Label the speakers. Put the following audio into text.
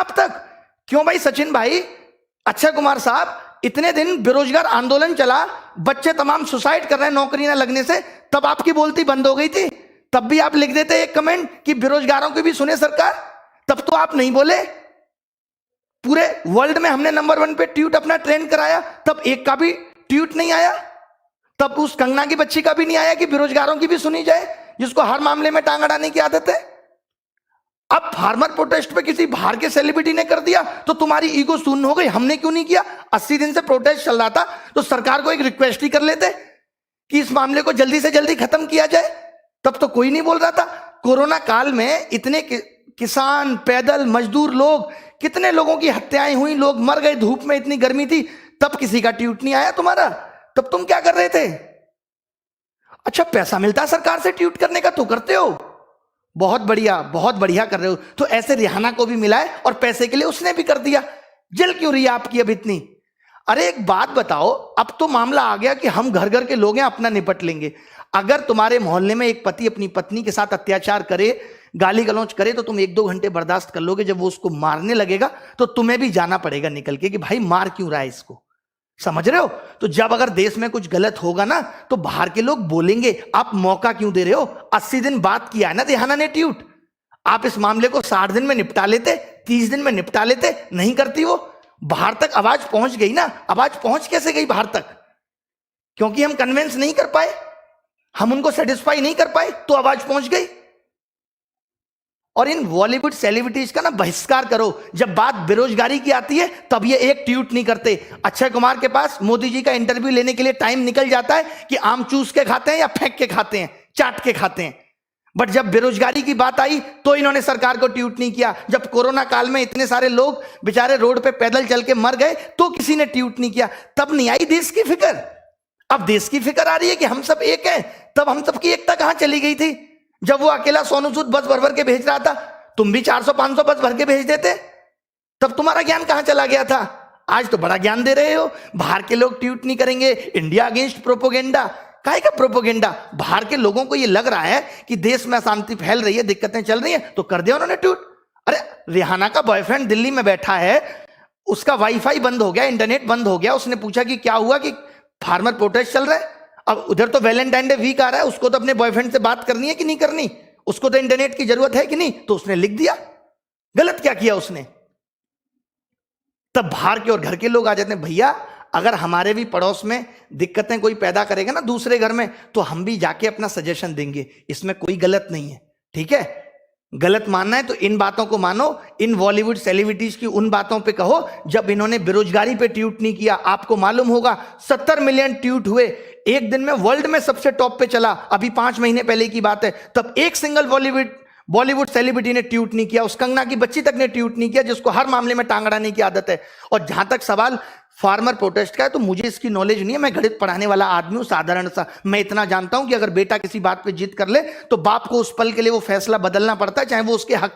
Speaker 1: आप तक? क्यों भाई सचिन भाई, अक्षय कुमार साहब, इतने दिन बेरोजगार आंदोलन चला, बच्चे तमाम सुसाइड कर रहे हैं नौकरी ना लगने से, तब आपकी बोलती बंद हो गई थी? तब भी आप लिख देते एक कमेंट कि बेरोजगारों की भी सुने सरकार, तब तो आप नहीं बोले। पूरे वर्ल्ड में हमने नंबर 1 पे ट्वीट अपना ट्रेंड कराया, तब एक का भी ट्वीट नहीं आया। तब उस कंगना की बच्ची का भी नहीं आया कि बेरोजगारों की भी सुनी जाए, जिसको हर मामले में टांग अड़ाने की आदत है। अब फार्मर प्रोटेस्ट पे किसी बाहर के सेलिब्रिटी ने कर दिया तो तुम्हारी ईगो शून्य हो गई, हमने क्यों नहीं किया? 80 दिन से प्रोटेस्ट चल रहा था तो सरकार को एक रिक्वेस्ट ही कर लेते कि इस मामले को जल्दी से जल्दी खत्म किया जाए, तब तो कोई नहीं बोल रहा था। कोरोना काल में इतने किसान, पैदल मजदूर लोग, कितने लोगों की हत्याएं हुई, लोग मर गए, धूप में इतनी गर्मी थी, तब किसी का ट्वीट नहीं आया तुम्हारा। तब तुम क्या कर रहे थे? अच्छा, पैसा मिलता है सरकार से ट्वीट करने का तो करते हो, बहुत बढ़िया कर रहे हो। तो ऐसे रिहाना को भी मिला है और पैसे के लिए उसने भी कर दिया। जल क्यों रही है आपकी अब इतनी? अरे एक बात बताओ, अब तो मामला आ गया कि हम घर घर के लोग हैं, अपना निपट लेंगे। अगर तुम्हारे मोहल्ले में एक पति अपनी पत्नी के साथ अत्याचार करे, गाली गलौज करे, तो तुम 1-2 घंटे बर्दाश्त कर लोगे। जब वो उसको मारने लगेगा तो तुम्हें भी जाना पड़ेगा निकल के कि भाई मार क्यों रहा है इसको, समझ रहे हो? तो जब अगर देश में कुछ गलत होगा ना तो बाहर के लोग बोलेंगे, आप मौका क्यों दे रहे हो? 80 दिन बात किया है ना रिहाना ने ट्वीट, आप इस मामले को 60 दिन में निपटा लेते, 30 दिन में निपटा लेते, नहीं करती वो। बाहर तक आवाज पहुंच गई ना। आवाज पहुंच कैसे गई बाहर तक? क्योंकि हम कन्विंस नहीं कर पाए, हम उनको सेटिस्फाई नहीं कर पाए, तो आवाज पहुंच गई। और इन बॉलीवुड सेलिब्रिटीज का ना बहिष्कार करो। जब बात बेरोजगारी की आती है तब ये एक ट्वीट नहीं करते। अक्षय कुमार के पास मोदी जी का इंटरव्यू लेने के लिए टाइम निकल जाता है कि आम चूस के खाते हैं या फेंक के खाते हैं, चाट के खाते हैं। बट जब बेरोजगारी की बात आई तो इन्होंने सरकार को ट्वीट नहीं किया। जब कोरोना काल में इतने सारे लोग बेचारे रोड पे पैदल चल के मर गए तो किसी ने ट्वीट नहीं किया। तब नहीं आई देश की फिक्र। अब देश की फिक्र आ रही है कि हम सब एक हैं। तब हम सबकी एकता कहां चली गई थी? जब वो अकेला सोनू सूद बस भर भर के भेज रहा था, तुम भी 400-500 बस भर के भेज देते, तब तुम्हारा ज्ञान कहां चला गया था? आज तो बड़ा ज्ञान दे रहे हो, बाहर के लोग ट्वीट नहीं करेंगे, इंडिया अगेंस्ट प्रोपोगेंडा। काहे का प्रोपोगेंडा? बाहर के लोगों को ये लग रहा है कि देश में अशांति फैल रही है, दिक्कतें चल रही हैं, तो कर दिया उन्होंने ट्वीट। अरे रिहाना का बॉयफ्रेंड दिल्ली में बैठा है, उसका वाईफाई बंद हो गया, इंटरनेट बंद हो गया, उसने पूछा कि क्या हुआ, कि फार्मर प्रोटेस्ट चल रहा है। अब उधर तो वैलेंटाइन डे वीक आ रहा है, उसको तो अपने बॉयफ्रेंड से बात करनी है कि नहीं करनी, उसको तो इंटरनेट की जरूरत है कि नहीं, तो उसने लिख दिया। गलत क्या किया उसने? तब बाहर के और घर के लोग आ जाते हैं, भैया अगर हमारे भी पड़ोस में दिक्कतें कोई पैदा करेगा ना दूसरे घर में, तो हम भी जाके अपना सजेशन देंगे, इसमें कोई गलत नहीं है, ठीक है? गलत मानना है तो इन बातों को मानो, इन बॉलीवुड सेलिब्रिटीज की उन बातों पे कहो जब इन्होंने बेरोजगारी पे ट्वीट नहीं किया। आपको मालूम होगा 70 मिलियन ट्वीट हुए एक दिन में, वर्ल्ड में सबसे टॉप पे चला। अभी 5 महीने पहले की बात है, तब एक सिंगल बॉलीवुड सेलिब्रिटी ने ट्वीट नहीं किया। उस कंगना की बच्ची तक ने ट्वीट नहीं किया, जिसको हर मामले में टांग अड़ाने की आदत है। और जहां तक सवाल फार्मर प्रोटेस्ट का है, तो मुझे इसकी नॉलेज नहीं है, मैं गणित पढ़ाने वाला आदमी हूं साधारण सा। मैं इतना जानता हूं कि अगर बेटा किसी बात पे जिद कर ले तो बाप को उस पल के लिए वो फैसला बदलना पड़ता है, चाहे वो उसके हक